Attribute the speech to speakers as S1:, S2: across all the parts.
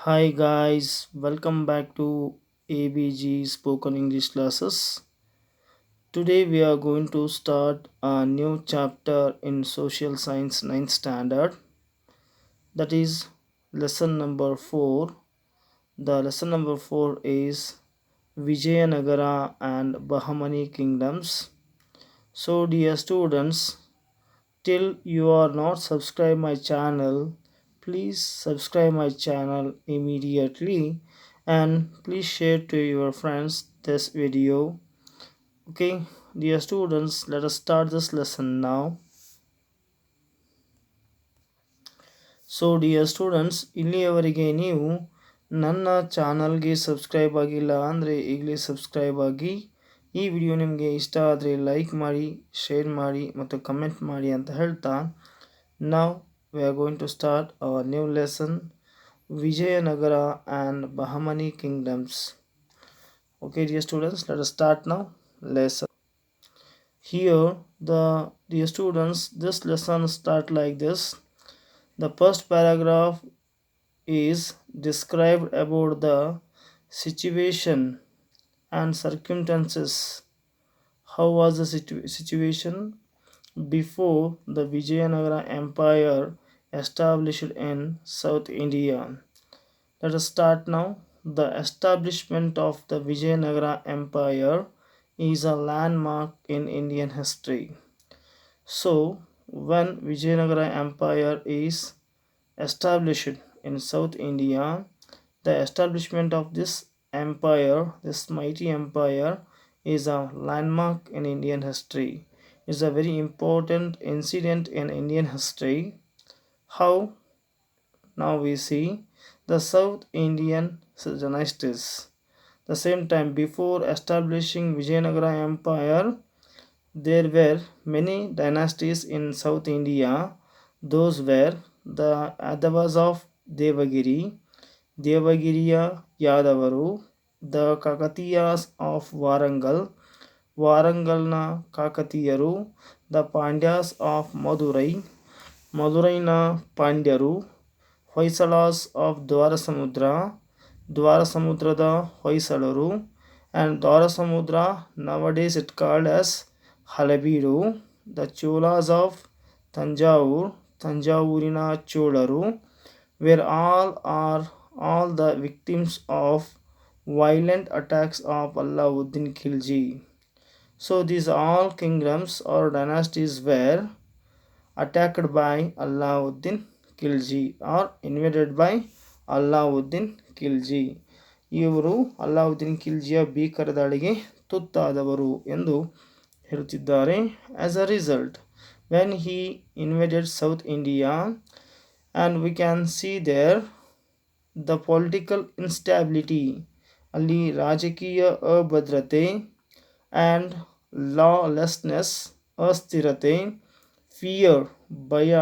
S1: Hi guys, welcome back to ABG Spoken English classes. Today we are going to start a new chapter in Social Science 9th standard, that is lesson number 4. The lesson number 4 is Vijayanagara and Bahamani kingdoms. So dear students, till you are not subscribed my channel, please subscribe my channel immediately and please share to your friends this video. Okay, dear students, let us start this lesson now. So dear students, ಇಲ್ಲಿಯವರೆಗೆ ನೀವು ನನ್ನ ಚಾನಲ್ಗೆ subscribe ಆಗಿಲ್ಲ ಅಂದರೆ ಈಗಲೇ subscribe ಆಗಿ. ಈ video ನಿಮಗೆ ಇಷ್ಟ ಆದರೆ ಲೈಕ್ ಮಾಡಿ, ಶೇರ್ ಮಾಡಿ ಮತ್ತು ಕಮೆಂಟ್ ಮಾಡಿ ಅಂತ ಹೇಳ್ತಾ, now we are going to start our new lesson, Vijayanagara and Bahamani kingdoms. Okay dear students, let us start now lesson. Here the dear students, this lesson start like this. The first paragraph is described about the situation and circumstances. How was the situation before the Vijayanagara Empire established in South India? Let us start now. The establishment of the Vijayanagara Empire is a landmark in Indian history. So, when Vijayanagara Empire is established in South India, the establishment of this empire, this mighty empire, is a landmark in Indian history. It's a very important incident in Indian history. How? Now we see the South Indian dynasties. The same time, before establishing Vijayanagara Empire, there were many dynasties in South India. Those were the Yadavas of Devagiri, Devagiriya Yadavaru, the Kakatiyas of Warangal, Warangalna Kakatiyaru, the Pandyas of Madurai, Maduraina Pandyaru, Hoysalas of Dwarasamudra, Dwarasamudrada Hoysalaru, and Dwarasamudra, nowadays it called as Halabidu, the Cholas of Tanjavur, Tanjavurina Cholaru, were all the victims of violent attacks of Alauddin Khilji. So these all kingdoms or dynasties were attacked by Alauddin Khilji or invaded by Alauddin Khilji. ಇವರು ಅಲ್ಲಾವುದ್ದೀನ್ ಖಿಲ್ಜಿಯ ಭೀಕರ ದಾಳಿಗೆ ತುತ್ತಾದವರು ಎಂದು ಹೇಳುತ್ತಿದ್ದಾರೆ. As a result, when he invaded South India, and we can see there the political instability, ಅಲ್ಲಿ ರಾಜಕೀಯ ಅಭದ್ರತೆ, and lawlessness, ಅಸ್ಥಿರತೆ, fear, ಭಯ,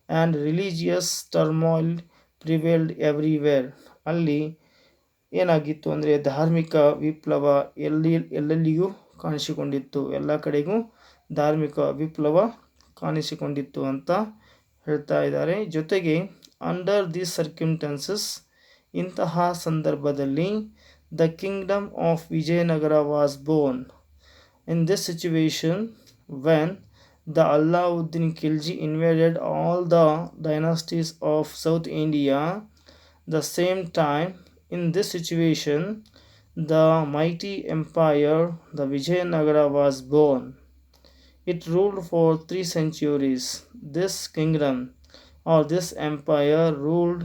S1: and religious turmoil prevailed everywhere. ಅಲ್ಲಿ ಏನಾಗಿತ್ತು ಅಂದರೆ ಧಾರ್ಮಿಕ ವಿಪ್ಲವ ಎಲ್ಲೆಲ್ಲಿಯೂ ಕಾಣಿಸಿಕೊಂಡಿತ್ತು, ಎಲ್ಲ ಕಡೆಗೂ ಧಾರ್ಮಿಕ ವಿಪ್ಲವ ಕಾಣಿಸಿಕೊಂಡಿತ್ತು ಅಂತ ಹೇಳ್ತಾ ಇದ್ದಾರೆ. ಜೊತೆಗೆ ಅಂಡರ್ ದೀಸ್ ಸರ್ಕ್ಯುಮ್ಸ್ಟಾನ್ಸಸ್, ಇಂತಹ ಸಂದರ್ಭದಲ್ಲಿ the Kingdom of Vijayanagara was born. In this situation, when the Alauddin Khilji invaded all the dynasties of South India, the same time, in this situation, the mighty empire, the Vijayanagara, was born. It ruled for 3 centuries. This kingdom or this empire ruled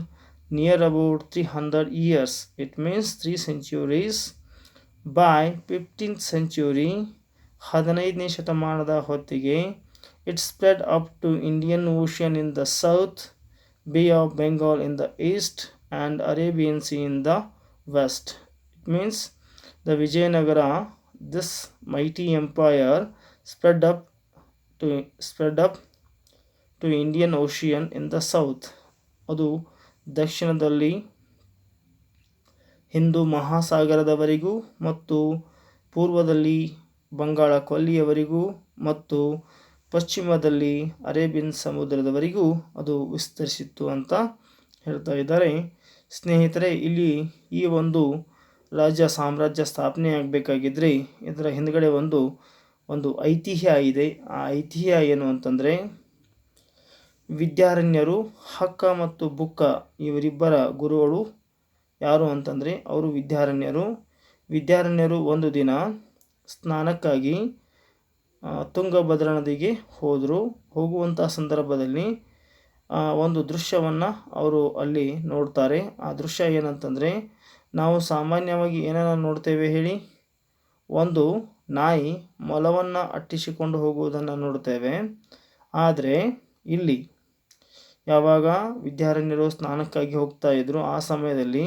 S1: near about 300 years. It means 3 centuries. By 15th century, 15ನೇ ಶತಮಾನದ ಹೊತ್ತಿಗೆ, it spread up to Indian Ocean in the south, Bay of Bengal in the east, and Arabian Sea in the west. It means the Vijayanagara, this mighty empire, spread up to Indian Ocean in the south. ಅದು ದಕ್ಷಿಣದಲ್ಲಿ ಹಿಂದೂ ಮಹಾಸಾಗರದವರೆಗೂ ಮತ್ತು ಪೂರ್ವದಲ್ಲಿ ಬಂಗಾಳ ಕೊಲ್ಲಿಯವರೆಗೂ ಮತ್ತು ಪಶ್ಚಿಮದಲ್ಲಿ Arabian ಸಮುದ್ರದವರೆಗೂ ಅದು ವಿಸ್ತರಿಸಿತ್ತು ಅಂತ ಹೇಳ್ತಾ ಇದ್ದಾರೆ. ಸ್ನೇಹಿತರೆ, ಇಲ್ಲಿ ಈ ಒಂದು ರಾಜ್ಯ ಸಾಮ್ರಾಜ್ಯ ಸ್ಥಾಪನೆ ಆಗಬೇಕಾಗಿದ್ದರೆ ಇದರ ಹಿಂದ್ಗಡೆ ಒಂದು ಐತಿಹ್ಯ ಇದೆ. ಆ ಐತಿಹ್ಯ ಏನು ಅಂತಂದರೆ, ವಿದ್ಯಾರಣ್ಯರು ಹಕ್ಕ ಮತ್ತು ಬುಕ್ಕ ಇವರಿಬ್ಬರ ಗುರುಗಳು ಯಾರು ಅಂತಂದರೆ ಅವರು ವಿದ್ಯಾರಣ್ಯರು ಒಂದು ದಿನ ಸ್ನಾನಕ್ಕಾಗಿ ತುಂಗಭದ್ರಾ ನದಿಗೆ ಹೋಗುವಂಥ ಸಂದರ್ಭದಲ್ಲಿ ಒಂದು ದೃಶ್ಯವನ್ನು ಅವರು ಅಲ್ಲಿ ನೋಡ್ತಾರೆ. ಆ ದೃಶ್ಯ ಏನಂತಂದರೆ, ನಾವು ಸಾಮಾನ್ಯವಾಗಿ ಏನನ್ನು ನೋಡ್ತೇವೆ ಹೇಳಿ? ಒಂದು ನಾಯಿ ಮೊಲವನ್ನು ಅಟ್ಟಿಸಿಕೊಂಡು ಹೋಗುವುದನ್ನು ನೋಡ್ತೇವೆ. ಆದರೆ ಇಲ್ಲಿ ಯಾವಾಗ ವಿದ್ಯಾರಣ್ಯರು ಸ್ನಾನಕ್ಕಾಗಿ ಹೋಗ್ತಾ ಇದ್ರು, ಆ ಸಮಯದಲ್ಲಿ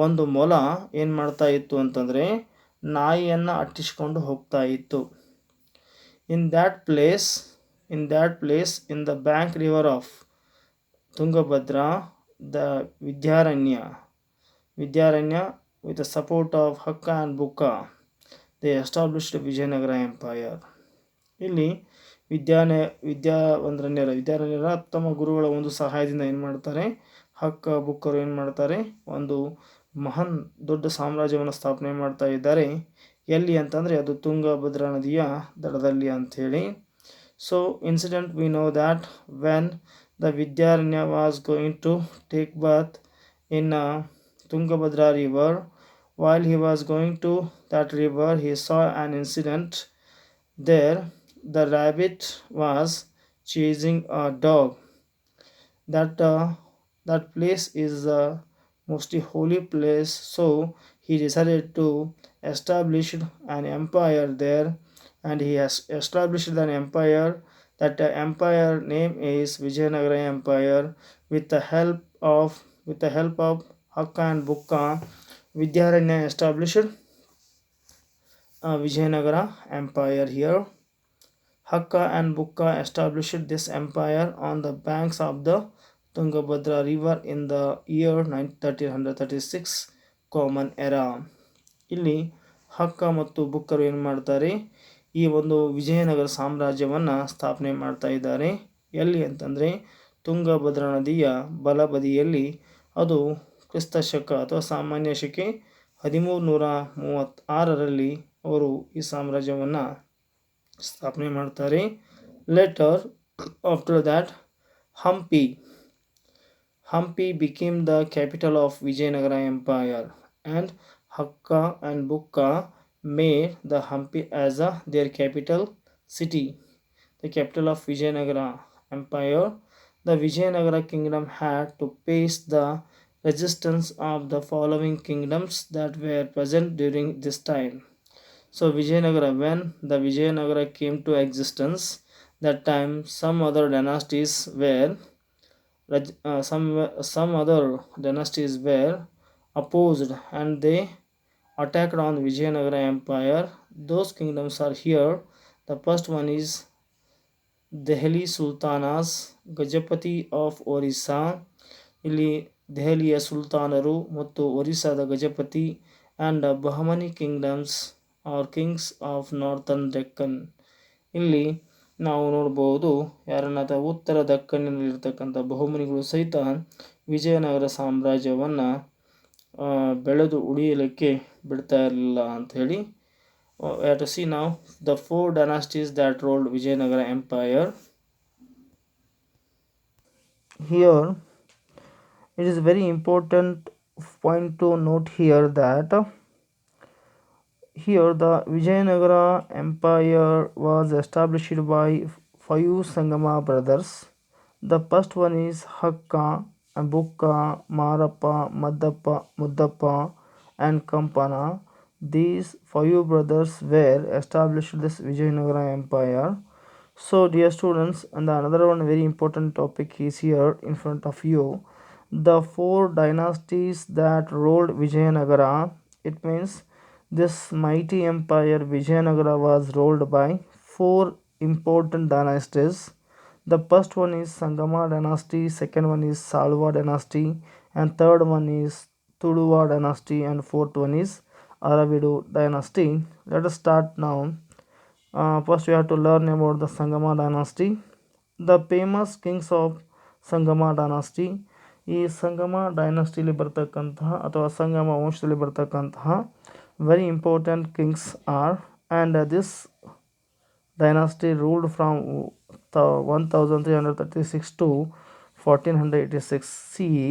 S1: ಒಂದು ಮೊಲ ಏನು ಮಾಡ್ತಾ ಇತ್ತು ಅಂತಂದರೆ ನಾಯಿಯನ್ನು ಅಟ್ಟಿಸಿಕೊಂಡು ಹೋಗ್ತಾ ಇತ್ತು. ಇನ್ that place in the bank river of Tungabhadra, the Vidyaranya with the support of Hakka and Bukka, they established Vijayanagara Empire. ಇಲ್ಲಿ ವಿದ್ಯಾರಣ್ಯರ ತಮ್ಮ ಗುರುಗಳ ಒಂದು ಸಹಾಯದಿಂದ ಏನು ಮಾಡ್ತಾರೆ, ಹಕ್ಕ ಬುಕ್ಕರು ಏನು ಮಾಡ್ತಾರೆ, ಒಂದು ಮಹಾನ್ ದೊಡ್ಡ ಸಾಮ್ರಾಜ್ಯವನ್ನು ಸ್ಥಾಪನೆ ಮಾಡ್ತಾ ಇದ್ದಾರೆ. ಎಲ್ಲಿ ಅಂತಂದರೆ ಅದು ತುಂಗಭದ್ರಾ ನದಿಯ ದಡದಲ್ಲಿ ಅಂಥೇಳಿ. So incident we know that when the Vidyaranya was going to take bath in Tungabhadra river, while he was going to that river he saw an incident. There the rabbit was chasing a dog. That place is a mostly holy place, so he decided to establish an empire there, and he has established an empire. That empire name is Vijayanagara Empire. With the help of Hakka and Bukka, Vidyaranya established Vijayanagara Empire here. Hakka and Bukka established this empire on the banks of the Tungabhadra river in the year 1336 Common Era. ಇಲ್ಲಿ ಹಕ್ಕ ಮತ್ತು ಬುಕ್ಕರು ಏನು ಮಾಡ್ತಾರೆ, ಈ ಒಂದು ವಿಜಯನಗರ ಸಾಮ್ರಾಜ್ಯವನ್ನು ಸ್ಥಾಪನೆ ಮಾಡ್ತಾ ಇದ್ದಾರೆ. ಎಲ್ಲಿ ಅಂತಂದರೆ ತುಂಗಭದ್ರಾ ನದಿಯ ಬಲಬದಿಯಲ್ಲಿ. ಅದು ಕ್ರಿಸ್ತ ಶಕ ಅಥವಾ ಸಾಮಾನ್ಯ ಶಕೆ 1336ರಲ್ಲಿ ಅವರು ಈ ಸಾಮ್ರಾಜ್ಯವನ್ನು ಸ್ಥಾಪನೆ ಮಾಡ್ತಾರೆ. Later after that Hampi became the capital of Vijayanagara Empire, and Hakka and Bukka made the Hampi as their capital city, the capital of Vijayanagara Empire. The Vijayanagara kingdom had to face the resistance of the following kingdoms that were present during this time. So Vijayanagara, when the Vijayanagara came to existence, that time some other dynasties were opposed, and they attacked on Vijayanagara Empire. Those kingdoms are here. The first one is Delhi Sultanas, Gajapati of Orissa. ಇಲ್ಲಿ ದೆಹಲಿಯ ಸುಲ್ತಾನರು ಮತ್ತು ಒರಿಸ್ಸಾದ Gajapati, and Bahmani kingdoms are kings of northern Deccan. ಇಲ್ಲಿ ನಾವು ನೋಡ್ಬೋದು ಯಾರನ್ನ ಉತ್ತರ ದಕ್ಕನ್ನಿನಲ್ಲಿರ್ತಕ್ಕಂಥ ಬಹುಮನಿಗಳು ಸಹಿತ ವಿಜಯನಗರ ಸಾಮ್ರಾಜ್ಯವನ್ನು ಬೆಳೆದು ಉಳಿಯಲಿಕ್ಕೆ ಬಿಡ್ತಾ ಇರಲಿಲ್ಲ ಅಂಥೇಳಿ. We have to see now the 4 dynasties that ruled Vijayanagara Empire. Here it is very important point to note here that here the Vijayanagara Empire was established by 5 Sangama brothers. The first one is Hakka, Bukka, Marappa, Muddappa and Kampana. These 5 brothers were established this Vijayanagara Empire. So dear students, and another one very important topic is here in front of you. The 4 dynasties that ruled Vijayanagara. It means this mighty empire Vijayanagara was ruled by 4 important dynasties. The first one is Sangama dynasty, second one is Salva dynasty, and third one is Tuluva dynasty, and fourth one is Aravidu dynasty. Let us start now. First we have to learn about the Sangama dynasty. The famous kings of Sangama dynasty ಈ ಸಂಗಮ ಡೈನಾಸ್ಟಿಲಿ ಬರ್ತಕ್ಕಂತಹ ಅಥವಾ ಸಂಗಮ ವಂಶದಲ್ಲಿ ಬರ್ತಕ್ಕಂತಹ very important kings are, and this dynasty ruled from 1336 to 1486 CE,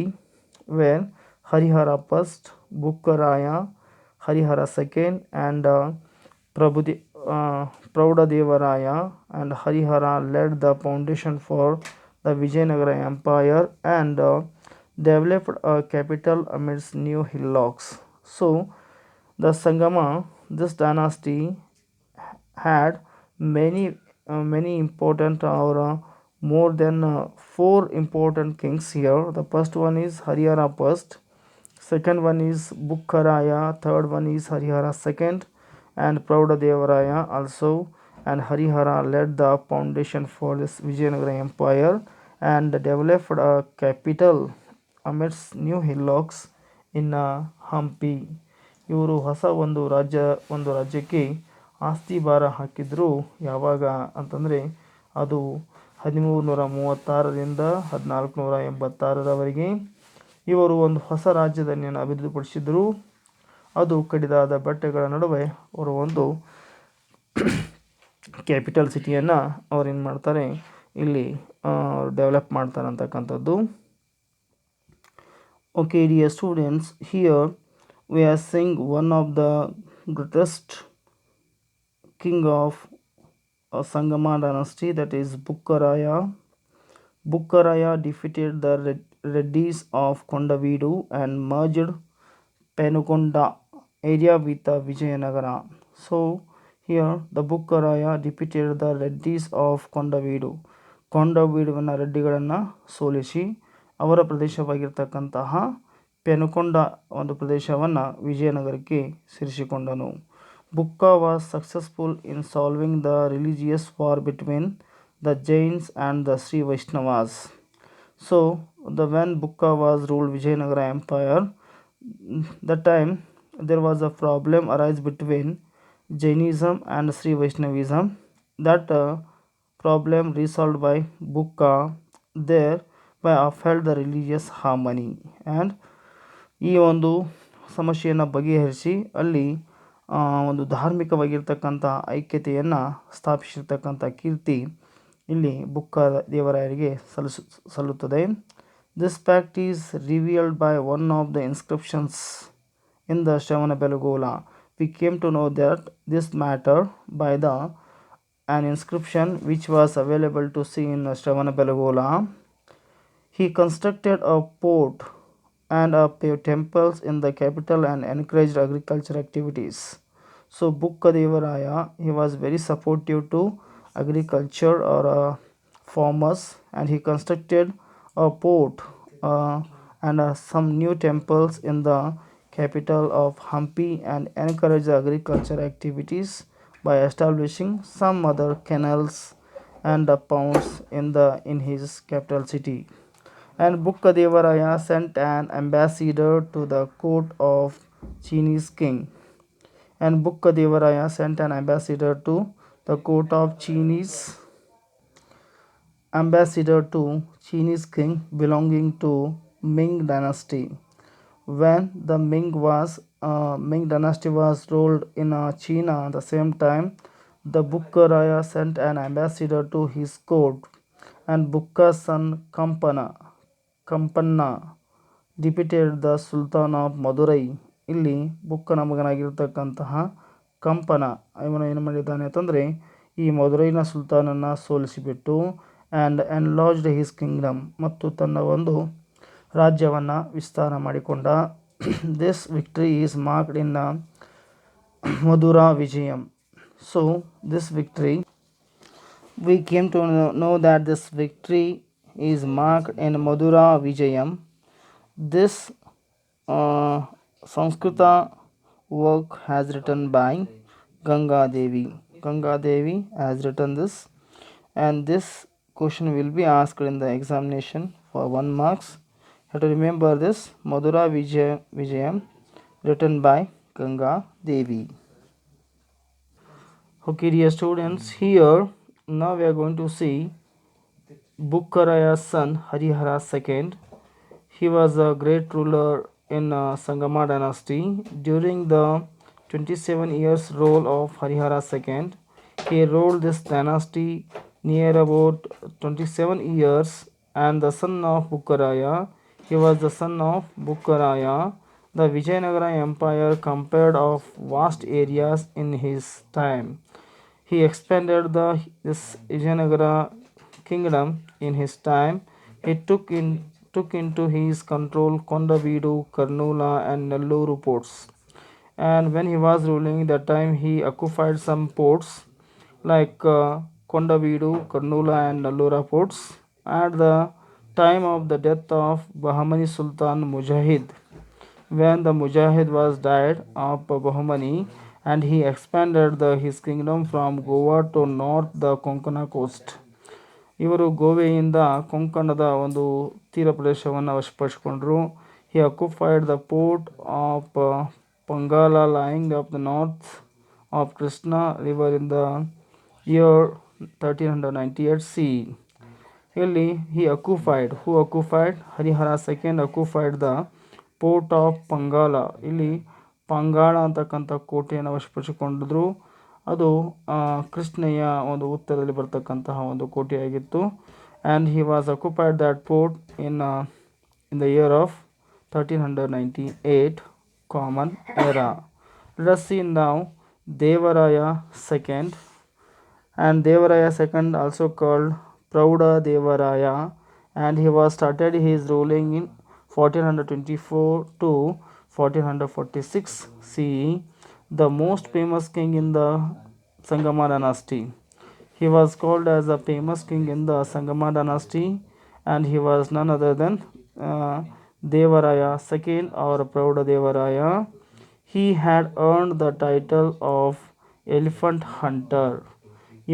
S1: where Harihara first, Bukkaraya, Harihara second, and Prabhudadevaraya and Harihara laid the foundation for the Vijayanagara Empire and developed a capital amidst new hillocks. So, the Sangama, this dynasty had many important or more than 4 important kings here. The first one is Harihara first, second one is Bukkaraya, third one is Harihara second, and Prabhudadevaraya also. And Harihara laid the foundation for this Vijayanagara Empire and developed a capital amidst new hillocks in Hampi. ಇವರು ಹೊಸ ಒಂದು ರಾಜ್ಯಕ್ಕೆ ಆಸ್ತಿ ಭಾರ ಹಾಕಿದ್ರು. ಯಾವಾಗ ಅಂತಂದರೆ ಅದು 1336ರಿಂದ 1486ರವರೆಗೆ ಇವರು ಒಂದು ಹೊಸ ರಾಜಧಾನಿಯನ್ನು ಅಭಿವೃದ್ಧಿಪಡಿಸಿದರು. ಅದು ಕಡಿದಾದ ಬೆಟ್ಟಗಳ ನಡುವೆ ಅವರು ಒಂದು ಕ್ಯಾಪಿಟಲ್ ಸಿಟಿಯನ್ನು ಅವ್ರು ಏನು ಮಾಡ್ತಾರೆ, ಇಲ್ಲಿ ಡೆವಲಪ್ ಮಾಡ್ತಾರೆ ಅಂತಕ್ಕಂಥದ್ದು. Okay dear students, here we are seeing one of the greatest king of Sangama dynasty, that is Bukkaraya. Bukkaraya defeated the Reddis of Kondavidu and merged Penukonda area with Vijayanagara. So here the Bukkaraya defeated the Reddis of Kondavidu. ಕೊಂಡವೀಡುವಿನ ರೆಡ್ಡಿಗಳನ್ನು ಸೋಲಿಸಿ ಅವರ ಪ್ರದೇಶವಾಗಿರ್ತಕ್ಕಂತಹ ಪೆನುಕೊಂಡ ಒಂದು ಪ್ರದೇಶವನ್ನು ವಿಜಯನಗರಕ್ಕೆ ಸೇರಿಸಿಕೊಂಡನು. Bukka was successful in solving the religious war between the Jains and the Sri Vaishnavas. So, when Bukka was ruled Vijayanagara Empire, that time there was a problem arise between Jainism and Sri Vaishnavism. That problem resolved by Bukka thereby upheld the religious harmony. And ಈ ಒಂದು ಸಮಸ್ಯೆಯನ್ನು ಬಗೆಹರಿಸಿ ಅಲ್ಲಿ ಒಂದು ಧಾರ್ಮಿಕವಾಗಿರ್ತಕ್ಕಂಥ ಐಕ್ಯತೆಯನ್ನು ಸ್ಥಾಪಿಸಿರ್ತಕ್ಕಂಥ ಕೀರ್ತಿ ಇಲ್ಲಿ ಬುಕ್ಕ ದೇವರಾಯರಿಗೆ ಸಲ್ಲುತ್ತದೆ. This fact is revealed by one of the inscriptions in the Shravanabelagola. We came to know that this matter by an inscription which was available to see in Shravanabelagola. He constructed a port and temples in the capital and encouraged agriculture activities. So Bukka Devaraya, he was very supportive to agriculture or farmers, and he constructed a port and some new temples in the capital of Hampi and encouraged agriculture activities by establishing some other canals and ponds in his capital city. And Bukka Devaraya sent an ambassador to the court of Chinese king. And Bukka Devaraya sent an ambassador to the court of Chinese king belonging to Ming dynasty. When the Ming dynasty was ruled in China at the same time, the Bukkaraya sent an ambassador to his court, and Bukka's son Kampanna defeated the Sultan of Madurai. ಇಲ್ಲಿ ಬುಕ್ಕನ ಮಗನಾಗಿರ್ತಕ್ಕಂತಹ ಕಂಪನ ಇವನು ಏನು ಮಾಡಿದ್ದಾನೆ ಅಂತಂದರೆ ಈ ಮಧುರೈನ ಸುಲ್ತಾನನ್ನು ಸೋಲಿಸಿಬಿಟ್ಟು ಆ್ಯಂಡ್ ಎನ್ಲಾರ್ಜ್ಡ್ ಹಿಸ್ ಕಿಂಗ್ಡಮ್, ಮತ್ತು ತನ್ನ ಒಂದು ರಾಜ್ಯವನ್ನು ವಿಸ್ತಾರ ಮಾಡಿಕೊಂಡ. This victory is marked in Madhura Vijayam. So this victory, we came to know that this victory is marked in Madura Vijayam. This Sanskrita work has written by Ganga Devi. Ganga Devi has written this, and this question will be asked in the examination for 1 marks. You have to remember this Madura Vijayam written by Ganga Devi. Okay dear students, here now we are going to see Bukkaraya's son Harihara II. He was a great ruler in Sangama dynasty. During the 27 years rule of Harihara II, he ruled this dynasty near about 27 years, and the son of Bukkaraya. He was the son of Bukkaraya. The Vijayanagara Empire compared of vast areas in his time. He expanded this Vijayanagara kingdom in his time. He took into his control Kondavidu, Karnula, and Nelluru ports. And when he was ruling that time, he occupied some ports like Kondavidu, Karnula, and Nellura ports. At the time of the death of Bahmani Sultan Mujahid, when the Mujahid was died of Bahmani, and he expanded his kingdom from Goa to north the Konkana coast. ಇವರು ಗೋವೆಯಿಂದ ಕೊಂಕಣದ ಒಂದು ತೀರ ಪ್ರದೇಶವನ್ನು ವಶಪಡಿಸಿಕೊಂಡರು. He occupied the port of Pangala lying of the north of Krishna river in the year 1398 C. ಇಲ್ಲಿ occupied Harihara second occupied the port of Pangala. ಇಲ್ಲಿ ಪಂಗಾಳ ಅಂತಕ್ಕಂಥ ಕೋಟೆಯನ್ನು ವಶಪಡಿಸಿಕೊಂಡಿದ್ರು. ಅದು ಕೃಷ್ಣೆಯ ಒಂದು ಉತ್ತರದಲ್ಲಿ ಬರ್ತಕ್ಕಂತಹ ಒಂದು ಕೋಟೆಯಾಗಿತ್ತು. And he was occupied that port in the year of 1398 common era. Let us see now Devaraya II. And Devaraya II also called Prouda Devaraya, and he was started his ruling in 1424 to 1446 CE. The most famous king in the Sangama dynasty. He was called as a famous king in the Sangama dynasty, and he was none other than Devaraya II or Prouda Devaraya. He had earned the title of Elephant Hunter.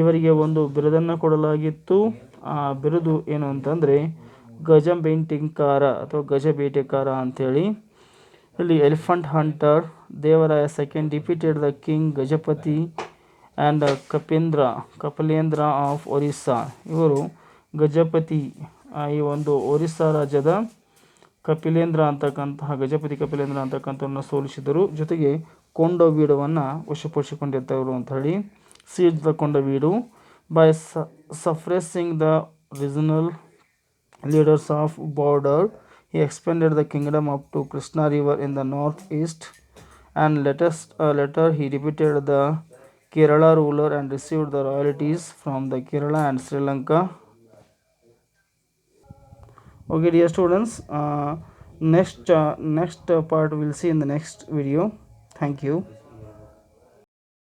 S1: ಇವರಿಗೆ ಒಂದು ಬಿರುದನ್ನು ಕೊಡಲಾಗಿತ್ತು. ಆ ಬಿರುದು ಏನು ಅಂತಂದರೆ ಗಜ ಬೇಟೆಕಾರ ಅಥವಾ ಗಜ ಬೇಟೆಕಾರ ಅಂಥೇಳಿ. ಇಲ್ಲಿ elephant hunter. Devaraya second defeated the king Gajapati and Kapilendra of Orissa. ಇವರು ಗಜಪತಿ ಈ ಒಂದು ಒರಿಸ್ಸಾ ರಾಜ್ಯದ ಗಜಪತಿ ಕಪಿಲೇಂದ್ರ ಅಂತಕ್ಕಂಥವನ್ನು ಸೋಲಿಸಿದರು. ಜೊತೆಗೆ ಕೊಂಡವೀಡುವನ್ನು ವಶಪಡಿಸಿಕೊಂಡಿರ್ತಾರೆ ಅಂತ ಹೇಳಿ. Seize the Kondavidu by suppressing the regional leaders of border. He expanded the kingdom up to Krishna river in the northeast, and later he defeated the Kerala ruler and received the royalties from the Kerala and Sri Lanka. Okay dear students, next part we'll see in the next video. Thank you.